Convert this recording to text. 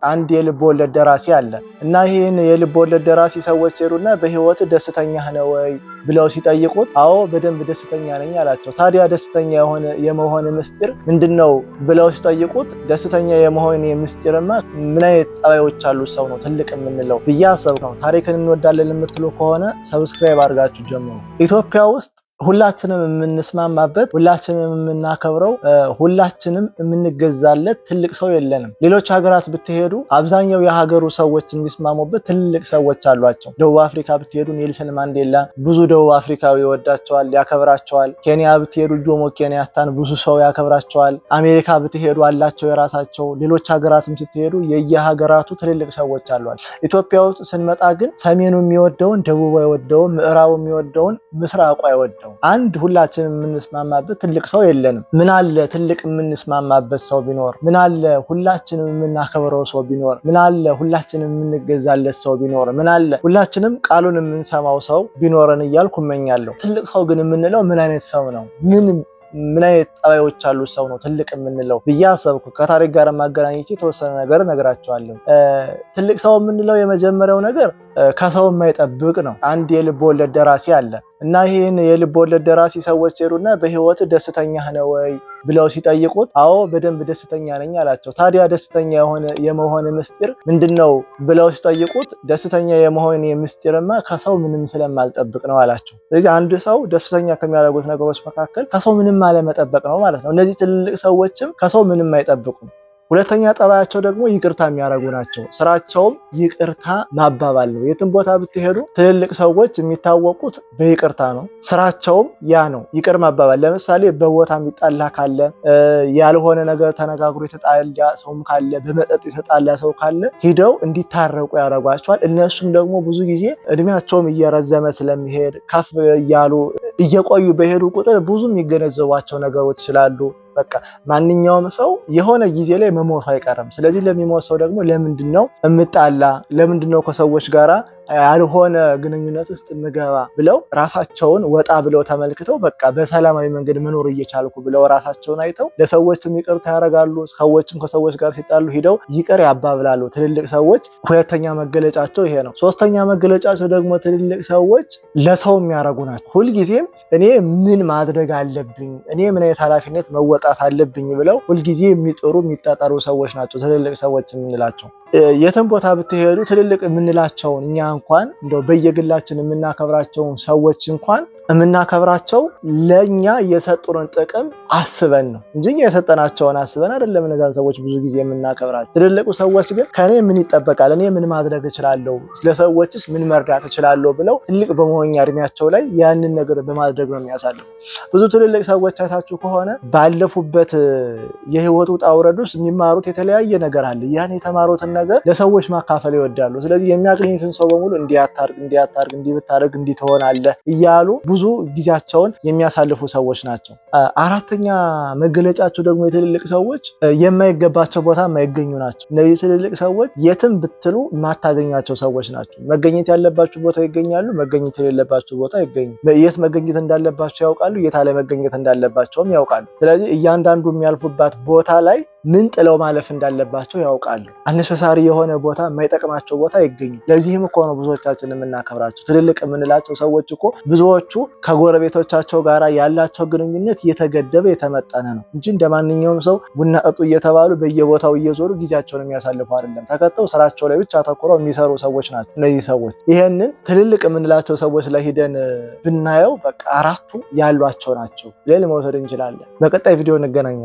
አንድ የልብ ወለድ ደራሲ አለ እና ይህን የልብ ወለድ ደራሲ ሰዎች ሄዱና በህይወት ደስተኛ ነህ ወይ ብለው ሲጠይቁት አዎ በደንብ ደስተኛ ነኝ አላቸው። ታዲያ ደስተኛ የመሆን ምስጢር ምንድነው ብለው ሲጠይቁት ደስተኛ የመሆን ምስጢርማ ምን አይነት ጠባዮች አሉት ሰው ነው ትልቅ የምንለው ብዬ አሰብኩ። ታሪክን እንወዳለን የምትሉ ከሆነ ሰብስክራይብ አድርጋችሁ ጀምሩ። ኢትዮጵያ ውስጥ ሁላችንም የምንስማማበት፣ ሁላችንም የምናከብረው፣ ሁላችንም የምንገዛለት ትልቅ ሰው የለንም። ሌሎች ሀገራት ብትሄዱ አብዛኛው የሀገሩ ሰዎች የሚስማሙበት ትልቅ ሰዎች አሏቸው። ደቡብ አፍሪካ ብትሄዱ ኔልሰን ማንዴላ ብዙ ደቡብ አፍሪካዊ ይወዳቸዋል፣ ያከብራቸዋል። ኬንያ ብትሄዱ ጆሞ ኬንያታን ብዙ ሰው ያከብራቸዋል። አሜሪካ ብትሄዱ አላቸው የራሳቸው። ሌሎች ሀገራትም ስትሄዱ የየሀገራቱ ትልልቅ ሰዎች አሏቸው። ኢትዮጵያ ውስጥ ስንመጣ ግን ሰሜኑ የሚወደውን ደቡቡ አይወደውም፣ ምዕራቡ የሚወደውን ምስራቁ አይወደውም። አንድ ሁላችንም የምንስማማበት ትልቅ ሰው የለንም። ምን አለ ትልቅ የምንስማማበት ሰው ቢኖር፣ ምን አለ ሁላችንም የምናከብረው ሰው ቢኖር፣ ምን አለ ሁላችንም የምንገዛለት ሰው ቢኖር፣ ምን አለ ሁላችንም ቃሉን የምንሰማው ሰው ቢኖረን እያልኩ እመኛለሁ። ትልቅ ሰው ግን የምንለው ምን አይነት ሰው ነው? ምን አይነት ጠባዮች ያሉት ሰው ነው ትልቅ የምንለው ብዬ አሰብኩ። ከታሪክ ጋር ማገናኘት የተወሰነ ነገር እነግራቸዋለሁ። ትልቅ ሰው የምንለው የመጀመሪያው ነገር ከሰው የማይጠብቅ ነው። አንድ የልብ ወለድ ደራሲ አለ እና ይህን የልብ ወለድ ደራሲ ሰዎች ሄዱና በህይወት ደስተኛ ነህ ወይ ብለው ሲጠይቁት አዎ በደንብ ደስተኛ ነኝ አላቸው። ታዲያ ደስተኛ የመሆን ምስጢር ምንድነው ብለው ሲጠይቁት ደስተኛ የመሆን ምስጢርማ ከሰው ምንም ስለማልጠብቅ ነው አላቸው። ስለዚህ አንድ ሰው ደስተኛ ከሚያደርጉት ነገሮች መካከል ከሰው ምንም አለመጠበቅ ነው ማለት ነው። እነዚህ ትልልቅ ሰዎችም ከሰው ምንም አይጠብቁም። ሁለተኛ ጠባያቸው ደግሞ ይቅርታ የሚያደርጉ ናቸው። ስራቸውም ይቅርታ ማባባል ነው። የትም ቦታ ብትሄዱ ትልልቅ ሰዎች የሚታወቁት በይቅርታ ነው። ስራቸውም ያ ነው፣ ይቅር ማባባል። ለምሳሌ በቦታ የሚጣላ ካለ፣ ያልሆነ ነገር ተነጋግሮ የተጣላ ሰውም ካለ፣ በመጠጥ የተጣላ ሰው ካለ ሂደው እንዲታረቁ ያደርጓቸዋል። እነሱም ደግሞ ብዙ ጊዜ እድሜያቸውም እየረዘመ ስለሚሄድ ከፍ እያሉ እየቆዩ በሄዱ ቁጥር ብዙ የሚገነዘቧቸው ነገሮች ስላሉ በቃ ማንኛውም ሰው የሆነ ጊዜ ላይ መሞቱ አይቀርም። ስለዚህ ለሚሞት ሰው ደግሞ ለምንድነው እምጣላ፣ ለምንድነው ከሰዎች ጋራ ያልሆነ ግንኙነት ውስጥ ምገባ ብለው ራሳቸውን ወጣ ብለው ተመልክተው በቃ በሰላማዊ መንገድ መኖር እየቻልኩ ብለው ራሳቸውን አይተው ለሰዎችም ይቅርታ ያደርጋሉ። ሰዎችም ከሰዎች ጋር ሲጣሉ ሂደው ይቅር ያባብላሉ ትልልቅ ሰዎች። ሁለተኛ መገለጫቸው ይሄ ነው። ሶስተኛ መገለጫቸው ደግሞ ትልልቅ ሰዎች ለሰው የሚያደርጉ ናቸው። ሁልጊዜም እኔ ምን ማድረግ አለብኝ፣ እኔ ምን አይነት ኃላፊነት መወጣት አለብኝ ብለው ሁልጊዜ የሚጥሩ የሚጣጣሩ ሰዎች ናቸው ትልልቅ ሰዎች የምንላቸው። የትም ቦታ ብትሄዱ ትልልቅ የምንላቸውን እኛ እንኳን እንደው በየግላችን የምናከብራቸውን ሰዎች እንኳን የምናከብራቸው ለኛ የሰጡንን ጥቅም አስበን ነው እንጂ የሰጠናቸውን አስበን አይደለም። እነዛን ሰዎች ብዙ ጊዜ የምናከብራቸው። ትልልቁ ሰዎች ግን ከኔ ምን ይጠበቃል፣ እኔ ምን ማድረግ እችላለሁ፣ ለሰዎችስ ምን መርዳት እችላለሁ ብለው ትልቅ በመሆኛ እድሜያቸው ላይ ያንን ነገር በማድረግ ነው የሚያሳልፉ። ብዙ ትልልቅ ሰዎች አይታችሁ ከሆነ ባለፉበት የህይወት ውጣ ውረድ ውስጥ የሚማሩት የተለያየ ነገር አለ። ያን የተማሩትን ነገር ለሰዎች ማካፈል ይወዳሉ። ስለዚህ የሚያገኙትን ሰው በሙሉ እንዲያታርግ፣ እንዲህ ብታደርግ እንዲህ ትሆናለህ እያሉ ብዙ ጊዜያቸውን የሚያሳልፉ ሰዎች ናቸው። አራተኛ መገለጫቸው ደግሞ የትልልቅ ሰዎች የማይገባቸው ቦታ የማይገኙ ናቸው። እነዚህ ትልልቅ ሰዎች የትም ብትሉ የማታገኛቸው ሰዎች ናቸው። መገኘት ያለባቸው ቦታ ይገኛሉ፣ መገኘት የሌለባቸው ቦታ አይገኙም። የት መገኘት እንዳለባቸው ያውቃሉ፣ የት አለመገኘት እንዳለባቸውም ያውቃሉ። ስለዚህ እያንዳንዱ የሚያልፉባት ቦታ ላይ ምን ጥለው ማለፍ እንዳለባቸው ያውቃሉ። አነሳሳሪ የሆነ ቦታ የማይጠቅማቸው ቦታ አይገኙም። ለዚህም እኮ ነው ብዙዎቻችን የምናከብራቸው። ትልልቅ የምንላቸው ሰዎች እኮ ብዙዎቹ ከጎረቤቶቻቸው ጋር ያላቸው ግንኙነት የተገደበ የተመጠነ ነው እንጂ እንደ ማንኛውም ሰው ቡና ጠጡ እየተባሉ በየቦታው እየዞሩ ጊዜያቸውን የሚያሳልፉ አይደለም። ተከተው ስራቸው ላይ ብቻ አተኩረው የሚሰሩ ሰዎች ናቸው እነዚህ ሰዎች። ይሄንን ትልልቅ የምንላቸው ሰዎች ላይ ሂደን ብናየው በቃ አራቱ ያሏቸው ናቸው ብለን መውሰድ እንችላለን። በቀጣይ ቪዲዮ እንገናኛለን።